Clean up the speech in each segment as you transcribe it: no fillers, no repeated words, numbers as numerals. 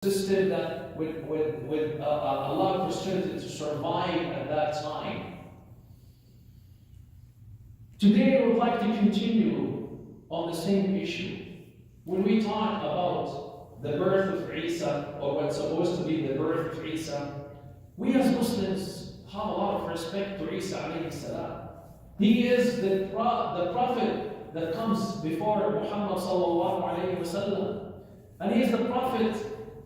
system that would allow Christianity to survive at that time. Today I would like to continue on the same issue. When we talk about the birth of Isa, or what's supposed to be the birth of Isa, we as Muslims have a lot of respect to Isa alayhi salam. He is the prophet that comes before Muhammad sallallahu alayhi wa sallam. And he is the prophet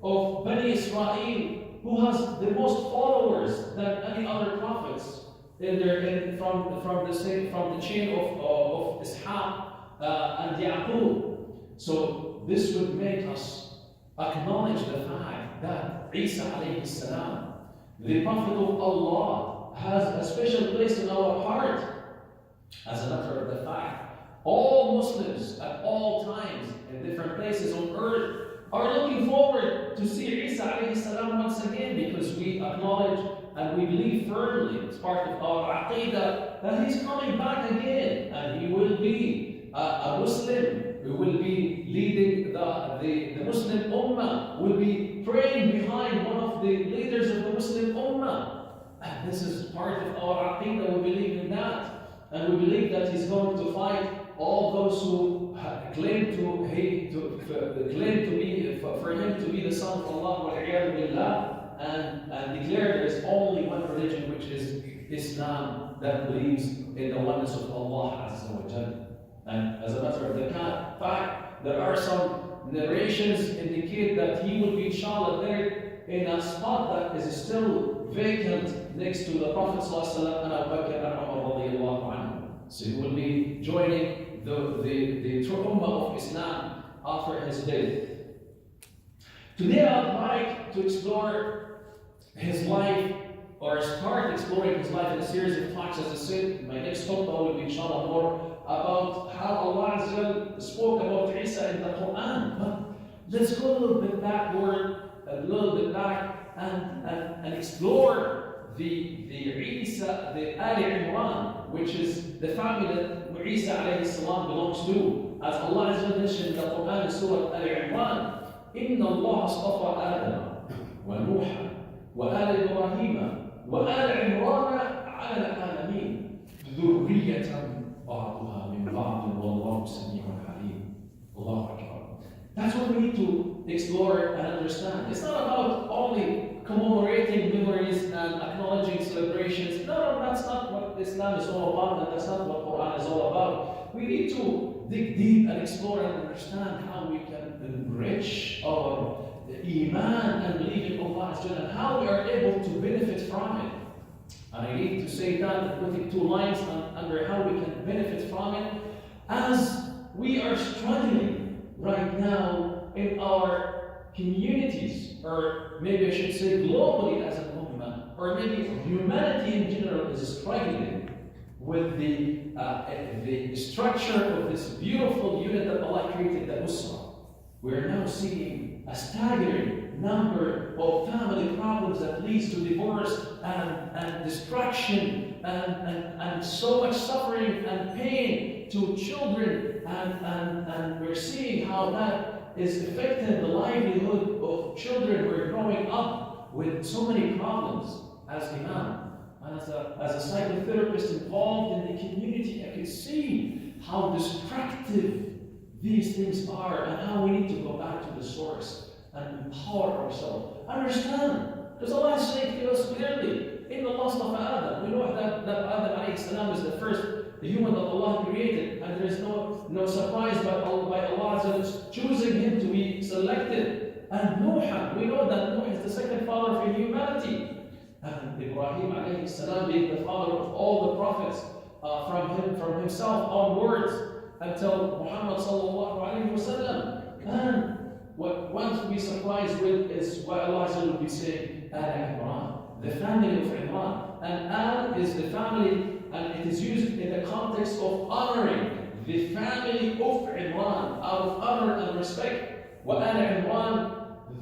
of Bani Israel, who has the most followers than any other prophets from the chain of Ishaq and Yaqub. So this would make us acknowledge the fact that Isa alayhi salam, the prophet of Allah, has a special place in our heart. As a matter of the fact, all Muslims at all times in different places on earth are looking forward to see Isa alayhi salam once again, because we acknowledge and we believe firmly, it's part of our aqidah, that he's coming back again, and he will be a Muslim, who will be leading the Muslim Ummah, will be praying behind one of the leaders of the Muslim Ummah. And this is part of our aqidah, we believe in that. And we believe that he's going to fight all those who claim to be for him to be the son of Allah, and declare there is only one religion, which is Islam, that believes in the oneness of Allah Azza wa Jalla. And as a matter of the fact, there are some narrations indicate that he will be inshallah there in a spot that is still vacant next to the Prophet ﷺ and Abu Bakr and Umar radiallahu anhu. So he will be joining the true ummah of Islam after his death. Today I'd like to explore his life, or start exploring his life in a series of talks. As I said, my next khutbah will be inshallah more about how Allah Azza wa Jalla spoke about Isa in the Quran. But let's go a little bit backward, and explore the Isa, the Ali Imran, which is the family that Isa alayhi salam belongs to. As Allah Azza wa Jalla mentioned in the Quran in Surah Ali Imran, إن الله اصطفى آدم ونوحا وآل إبراهيم وآل عمران على العالمين ذرية بعضها من بعض والله سميع عليم. الله أكبر. That's what we need to explore and understand. It's not about only commemorating memories and acknowledging celebrations. No, that's not what Islam is all about, and that's not what Quran is all about. We need to dig deep and explore and understand how we can enrich our Iman and believe in Allah and how we are able to benefit from it. And I need to say that and putting two lines under how we can benefit from it, as we are struggling right now in our communities, or maybe I should say globally as a movement, or maybe humanity in general is struggling with the structure of this beautiful unit that Allah created, the Usra. We are now seeing a staggering number of family problems that leads to divorce and destruction and so much suffering and pain to children, and we're seeing how that is affecting the livelihood of children who are growing up with so many problems. As Imam and as a psychotherapist involved in the community, I can see how destructive these things are, and how we need to go back to the source and empower ourselves. Understand, because Allah is saying to us clearly, إِنَّ اللَّهَ اصْطَفَى آدَمَ. We know that Adam alayhi salam is the first human that Allah created, and there is no surprise by Allah choosing him to be selected. And Nuh, we know that Nuh is the second father for humanity. And Ibrahim alayhi salam being the father of all the prophets from himself onwards, until Muhammad sallallahu alayhi wa sallam. And what one to be surprised with is what Allah will be saying, Al Imran, the family of Imran. And Al is the family, and it is used in the context of honoring the family of Imran, out of honor and respect. وَآلَ عِمْرَانَ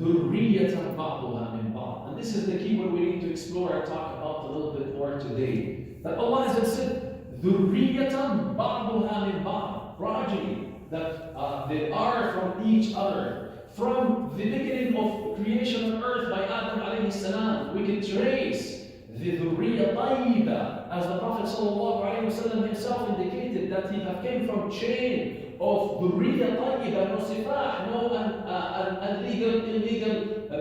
ذُرِّيَّةً بَعْضُهَا مِنْ بَعْضٍ. And this is the key word we need to explore and talk about a little bit more today. That Allah has said, ذُرِّيَّةً بَعْضُهَا مِنْ بَعْضٍ. Progeny that they are from each other. From the beginning of of creation of earth by Adam alayhi salam, we can trace the dhurriya tayyiba, as the Prophet sallallahu alayhi wasallam himself indicated that he have came from chain of dhurriya tayyiba, no sifah, no illegal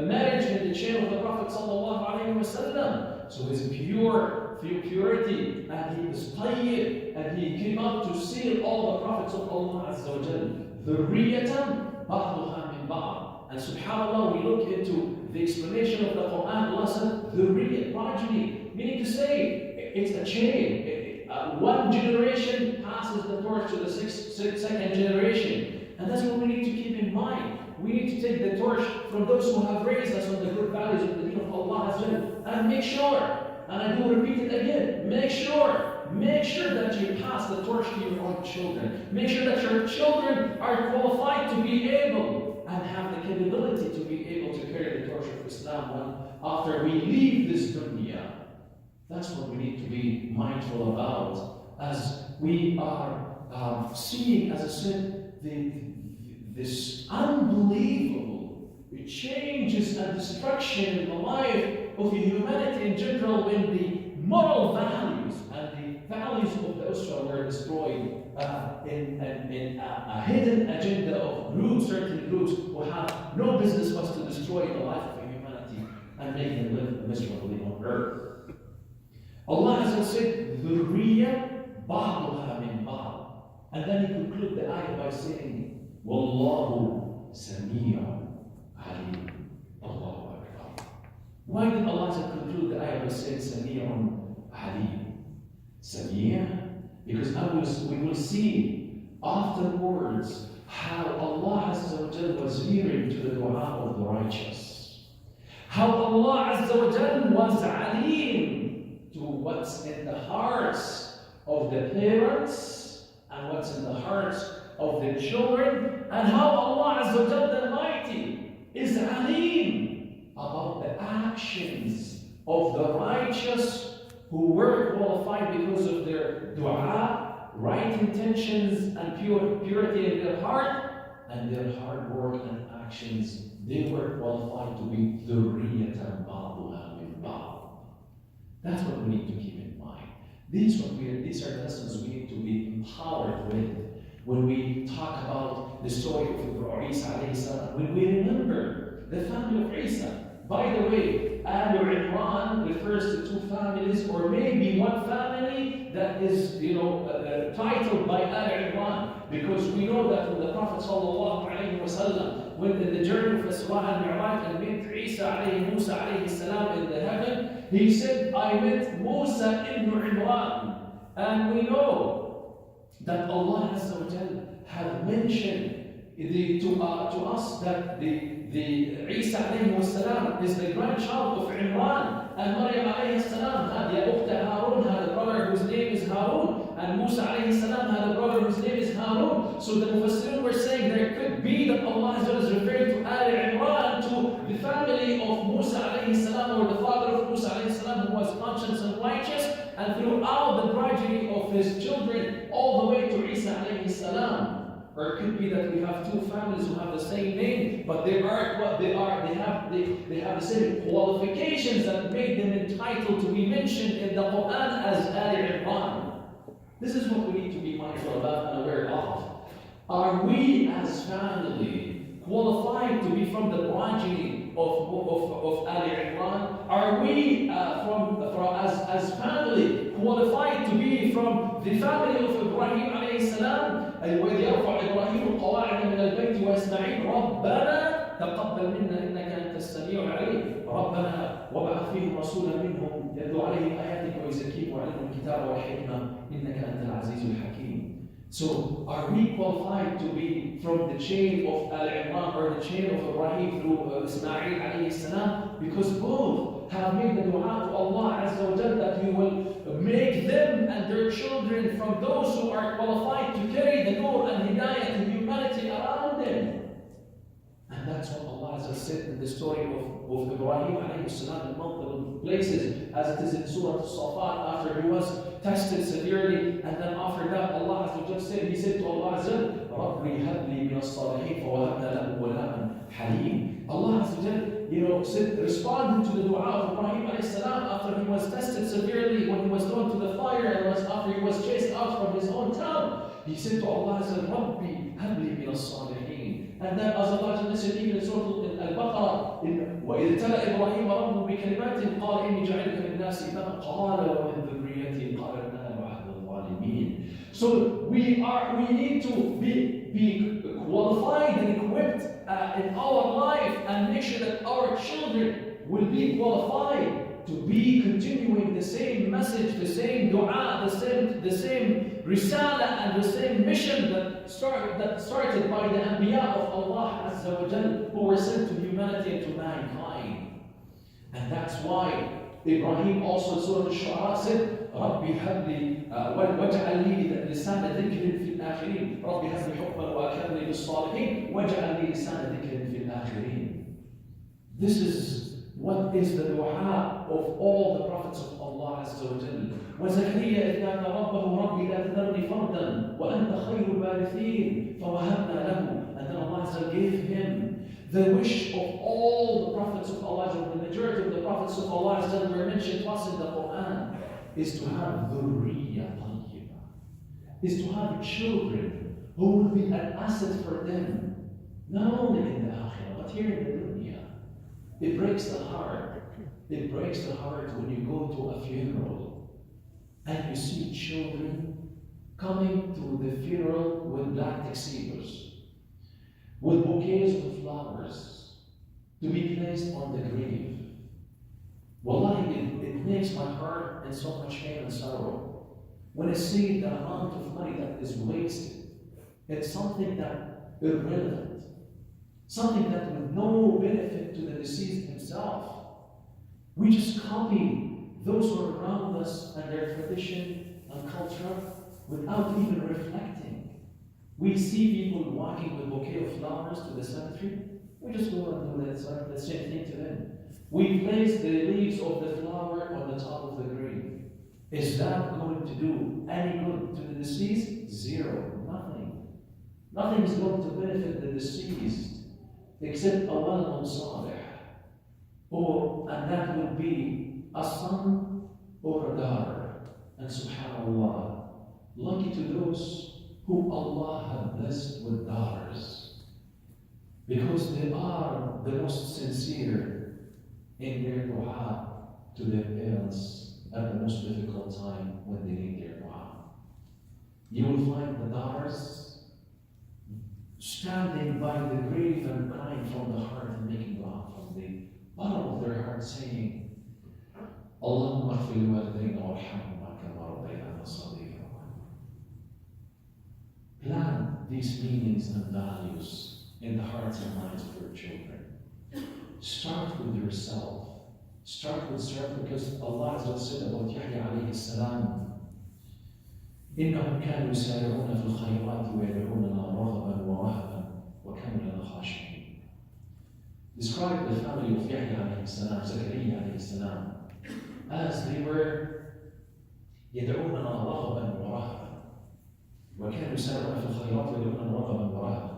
marriage in the chain of the Prophet sallallahu alayhi wasallam. So his purity, and he is tayyib, and he came up to seal all the prophets of Allah azza wa jal. Dhurriyatan ba'duha min ba'd. And subhanAllah, we look into the explanation of the Quran. Allah said, dhurriya, progeny, meaning to say, it's a chain. One generation passes the torch to the second generation. And that's what we need to keep in mind. We need to take the torch from those who have raised us on the good values of the deen of Allah azza wa jal, and make sure, and I do repeat it again, make sure that you pass the torch to your own children. Make sure that your children are qualified to be able and have the capability to be able to carry the torch of Islam after we leave this dunya. That's what we need to be mindful about as we are seeing, as I said, this unbelievable changes and destruction in the life of humanity in general, when the moral values and the values of the Usra were destroyed in a hidden agenda of groups, certain groups who have no business but to destroy the life of humanity and make them live miserably on earth. Allah has said, ذُرِّيَّةٌ بَعْضُهَا مِنْ بَعْضٍ. And then he concludes the ayah by saying, وَاللَّهُ سَمِيعٌ عَلِيمٌ. Allahu Akbar. Why did Allah conclude the ayah by saying Sami'un Alim? Sami', because we will see afterwards how Allah Azza wa Jal was hearing to the dua of the righteous. How Allah Azza wa Jal was alim to what's in the hearts of the parents and what's in the hearts of the children, and how Allah Azza wa Jal the Almighty is alim about the actions of the righteous who were qualified because of their dua, right intentions, and purity in their heart, and their hard work and actions. They were qualified to be dhurriyatan ba'duha min ba'd. That's what we need to keep in mind. These are the lessons we need to be empowered with when we talk about the story of Isa alayhi salam, when we remember the family of Isa. By the way, Al Imran refers to two families, or maybe one family that is, titled by Al Imran, because we know that when the Prophet sallallahu alayhi wasallam went in the journey of Isra and Mi'raj and met Isa alayhi Musa alayhi salam in the heaven, he said, I met Musa ibn Imran. And we know that Allah Azza wa Jal have mentioned to us that the Isa alayhi salam is the grandchild of Imran, and Maryam alayhi salam had Ya Ukhta Harun, had a brother whose name is Harun, and Musa alayhi salam had a brother whose name is Harun. So the Mufassirun were saying there could be that Allah is referring to Al Imran, to the family of Musa alayhi salam, or the father of Musa alayhi salam, who was conscious and righteous, and throughout the progeny of his children all the way to Isa alayhi salam. Or it could be that we have two families who have the same name, but they aren't what they are. They have the same qualifications that made them entitled to be mentioned in the Quran as Al Imran. This is what we need to be mindful about and aware of. Are we as family qualified to be from the progeny of Al Imran? Are we as family qualified to be from the family of Ibrahim alayhi salam? وإذ يرفع إبراهيم القواعد من البيت وإسماعيل ربنا تقبل منا إنك أنت السميع العليم ربنا وابعث فيهم رسولا منهم يتلو عليهم آياتك ويزكيهم ويعلمهم الكتاب والحكمة إنك أنت العزيز الحكيم. So are we qualified to be from the chain of Al Imran or the chain of Ibrahim through Ismail alayhi salam? Because both have made the dua to Allah Azza wa Jal that you will make them and their children from those who are qualified to carry the nur and hidayah to humanity around them. And that's what Allah has said in the story of Ibrahim alayhi salam in multiple places, as it is in Surah Al-Safat, after he was tested severely, and then after that Allah has said, he said to Allah Azza, رَبِّ هَبْ لِي مِنَ الصَّالِحِينَ فَوَهَبْنَا لَهُ غُلَامًا حَلِيمًا. Allah Azza responding to the dua of Ibrahim alayhi salam after he was tested severely, when he was thrown to the fire, and after he was chased out from his own town. He said to Allah, Rabbi habli min as-salihin. And then as Allah mentioned even in Surah Al-Baqarah, وَإِذْ تَلَى إِبْرَاهِيمَ رَبُّهُ بِكَلِمَاتٍ قَالَ إِنِّي جَعِلُكَ لِلنَّاسِ إِمَامًا قَالَ وَمِنْ ذُرِّيَّتِي قَالَ النَّارُ أَحْدُ الظَّالِمِينَ. So we need to be qualified and equipped in our life, and make sure that our children will be qualified to be continuing the same message, the same dua, the same risala, and the same mission that started by the Anbiya of Allah Azza wa Jal, who were sent to humanity and to mankind. And that's why Ibrahim also in Surah Al-Shu'ara said, ربي هب لي واجعل لي لسان ذكر في الآخرين ربي هب لي حكما وأكرمني بالصالحين واجعل لي لسان ذكر في الآخرين. This is what is the dua of all the prophets of Allah Azza wa Jalla. وزكريا إذ نادى ربه ربي لا تذرني فردا وأنت خير الوارثين فوهبنا له. And then Allah Azza gave him the wish of all the prophets of Allah, the majority of the prophets of Allah that were mentioned to us in the Quran, is to have dhurriya tayyiba, is to have children who will be an asset for them, not only in the akhirah, but here in the dunya. It breaks the heart. It breaks the heart when you go to a funeral and you see children coming to the funeral with black tuxedos, with bouquets of flowers to be placed on the grave. Wallahi, it makes my heart in so much pain and sorrow when I see the amount of money that is wasted. It's something that irrelevant, something that with no benefit to the deceased himself. We just copy those who are around us and their tradition and culture without even reflecting. We see people walking with a bouquet of flowers to the cemetery. We just go and do the same thing to them. We place the leaves of the flower on the top of the grave. Is that going to do any good to the deceased? Zero. Nothing. Nothing is going to benefit the deceased except a well-known salih. And that will be a son or a daughter. And subhanAllah, lucky to those whom Allah has blessed with daughters, because they are the most sincere in their dua to their parents at the most difficult time when they need their dua. You will find the daughters standing by the grave and crying from the heart and making dua from the bottom of their heart, saying, Allahumma اغفر للوالدين وارحمهما كما ربيانا صغيرا. Plant these meanings and values in the hearts and minds of your children. Start with yourself. Start with self, because Allah said about Yahya alayhi salam, إنهم كانوا يسارعون في الخيرات ويدعوننا رغبا ورهبا وكانوا لنا خاشعين. Describe the family of Yahya alayhi salam, Zakaria alayhi salam, as they were يدعوننا رغبا ورهبا وكانوا يسارعون في الخيرات ويدعوننا رغبا ورهبا.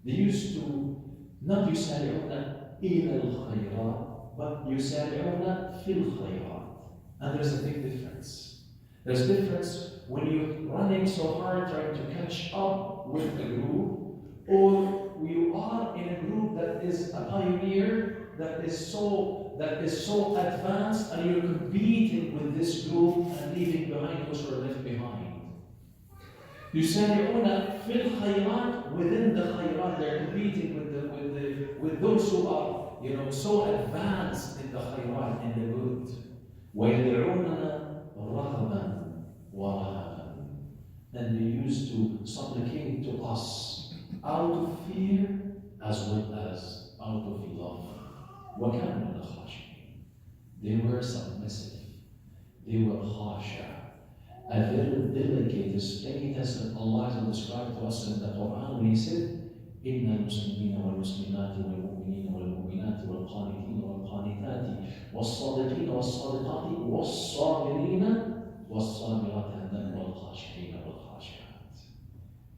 They used to not يسارعون إلى الخيرات, but يسارعون في الخيرات. And there's a big difference. There's a difference when you're running so hard trying to catch up with a group, or you are in a group that is a pioneer, that is so advanced, and you're competing with this group and leaving behind those who are left behind. يسارعون في الخيرات, within the khayrat, they're competing with those who are so advanced in the khayrat, in the good. ويدعوننا رغبا ورهبا, and they used to supplicate to us out of fear as well as out of love. وكانوا لنا خاشعين. They were submissive. They were khasha. A very delicate status that Allah has described to us in the Quran when He said, إن المسلمين والمسلمات والمؤمنين والمؤمنات والقانتين والقانتات والصادقين والصادقات والصابرين والصابرات والخاشعين والخاشعات.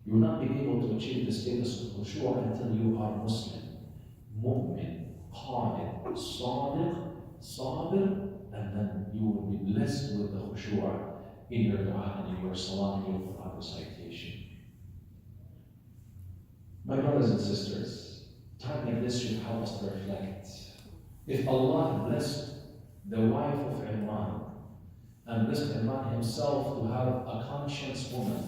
You will not be able to achieve the status of khushu' until you are Muslim, mu'min, قانت, صادق, sabir, and then you will be blessed with the khushu' in your dua and in your salah and your Quran recitation. My brothers and sisters, time like this should help us to reflect. If Allah blessed the wife of Imran and blessed Imran himself to have a conscious woman,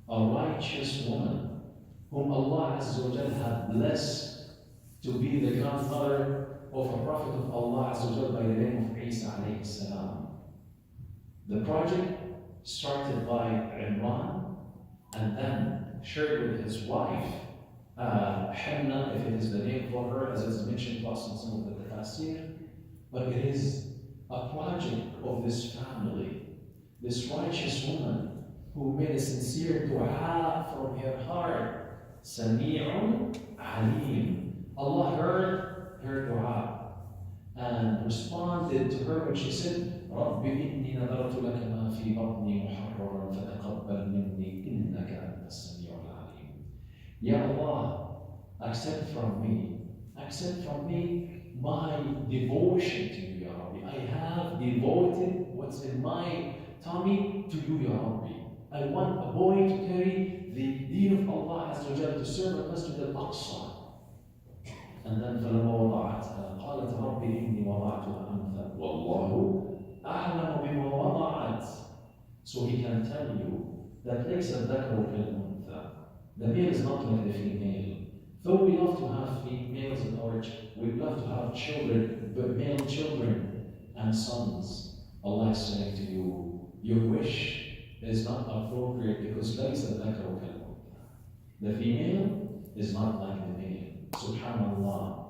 a righteous woman, whom Allah Azza wa Jal had blessed to be the grandmother of a prophet of Allah Azza wa Jal by the name of Isa alayhi salam. The project started by Imran and then shared with his wife, Hannah, if it is the name for her, as is mentioned to us in some of the tafsir, but it is a project of this family, this righteous woman who made a sincere dua from her heart. Sami'un Alim. Allah heard her dua and responded to her when she said, رَبِّ إِنِّي نَذَرْتُ لَكَ مَا فِي بَطْنِي مُحَرَّرًا فَتَقَبَّلْ مِنِّي إِنَّكَ أَنْتَ السَّمِيعُ الْعَلِيمُ. Ya Allah, accept from me my devotion to you, Ya Rabbi. I have devoted what's in my tummy to you, Ya Rabbi. I want a boy to carry the deen of Allah Azza wa Jalla, to serve at Masjid al-Aqsa. And then فَلَمَا وَضَعَتْهَا قَالَتْ رَبِّ إِنِّي وَضَعْتُهَا أُنْثَى وَاللَّهُ أَعْلَمُ بِمَا وَضَعَتْ. So he can tell you that لَيْسَ الذَّكَرُ كَالْأُنْثَى. The male is not like the female. Though we love to have females in our we love to have children, but male children and sons, Allah is saying to you, your wish is not appropriate because لَيْسَ الذَّكَرُ كَالْأُنْثَى. The female is not like the male. Subhanallah.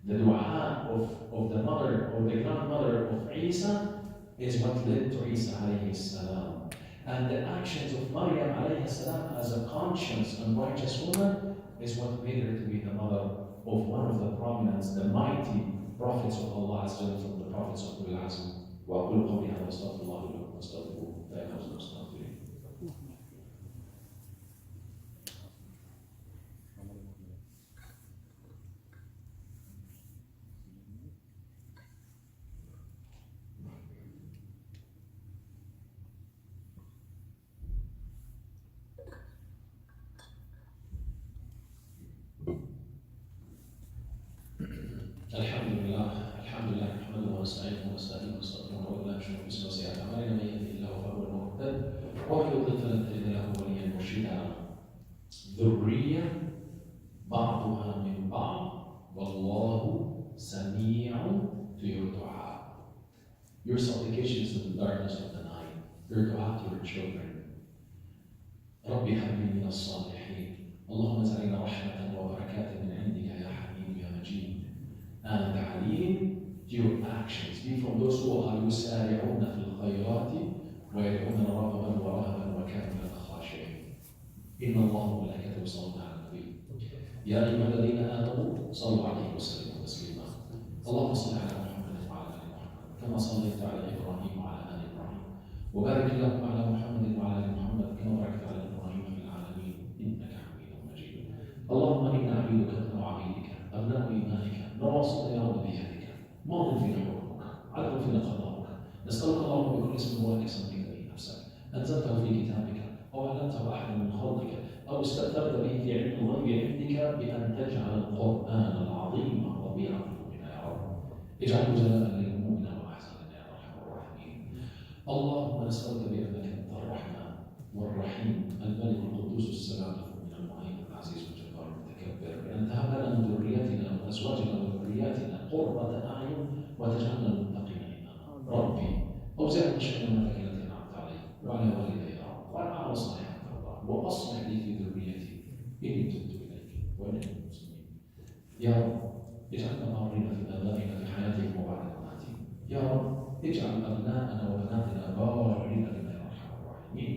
The dua of the mother or the grandmother of Isa is what led to Isa alayhi salam. And the actions of Maryam alayhi salam as a conscious and righteous woman is what made her to be the mother of one of the prominent, the mighty prophets of Allah Azza wa Jalla, from the prophets of Ulul Azm. وأقول قولي هذا وأستغفر الله لي ولكم واستغفروه فإنه هو الغفور الرحيم. الحمد لله نحمده ونستعينه ونستهديه ونستغفره ونعوذ بالله من شرور انفسنا وسيئات اعمالنا من يهده الله فهو المهتد ومن يضلل فلن تجد له وليا مرشدا. ذرية بعضها من بعض والله سميع to your dua. Your supplications in the darkness of the night, your dua to your children. ربي هب لي من الصالحين. اللهم اجعلنا رحمة وبركات من عندك يا حميد يا مجيد. And عليم, your actions. Be from those who are يسارعون في الخيرات ويدعون رغبا ورهبا وكانوا من الخاشعين. إن الله وملائكته يصلون على النبي يا أيها الذين آمنوا صلوا عليه وسلموا تسليما. اللهم صل على محمد وعلى آل محمد كما صليت على إبراهيم وعلى آل إبراهيم وبارك اللهم على محمد وعلى آل محمد كما باركت على إبراهيم في العالمين إنك حميد مجيد. اللهم إنا عبيدك ابن عبيدك أبناء إيمانك نواصينا يا رب بيدك ماض فينا حكمك عدل فينا قضاؤك. نسألك اللهم بكل اسم هو لك سميت به نفسك أنزلته في كتابك أو علمته أحد من خلقك أو استأثرت به في علم الغيب عندك بأن تجعل القرآن العظيم ربيع قلوبنا يا رب. اجعله جلاء لهمومنا وأحزاننا يا أرحم الراحمين. اللهم نسألك بأنك أنت الرحمن والرحيم الملك القدوس السلام المؤمن المهيمن العزيز الجبار المتكبر بأن تهب لنا من ذريتنا وأزواجنا وذرياتنا قرة أعين وتجعلنا للمتقين إماما. ربي أوزعني شكر نعمتك التي أنعمت علي وعلى والدي يا رب وأن أعمل صالحا ترضاه وأصلح لي في ذريتي إني تبت إليك وإني من المسلمين. يا رب اجعلنا بارين في آبائنا في حياتهم وبعد مماتهم. يا رب اجعل أبناءنا وبناتنا بارين بنا يا أرحم الراحمين.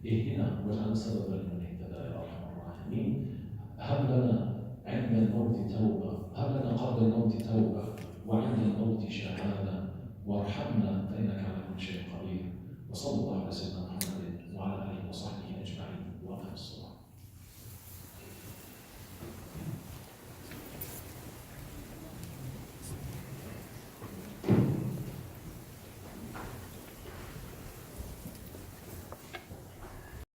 اهدنا واجعلنا سببا لمن اهتدى يا أرحم الراحمين. هب لنا عند الموت توبة، هب لنا قبل الموت توبة وعند الموت شهادة وارحمنا فإنك على كل شيء قدير. وصلى الله على سيدنا محمد وعلى آله وصحبه أجمعين وأقم الصلاة.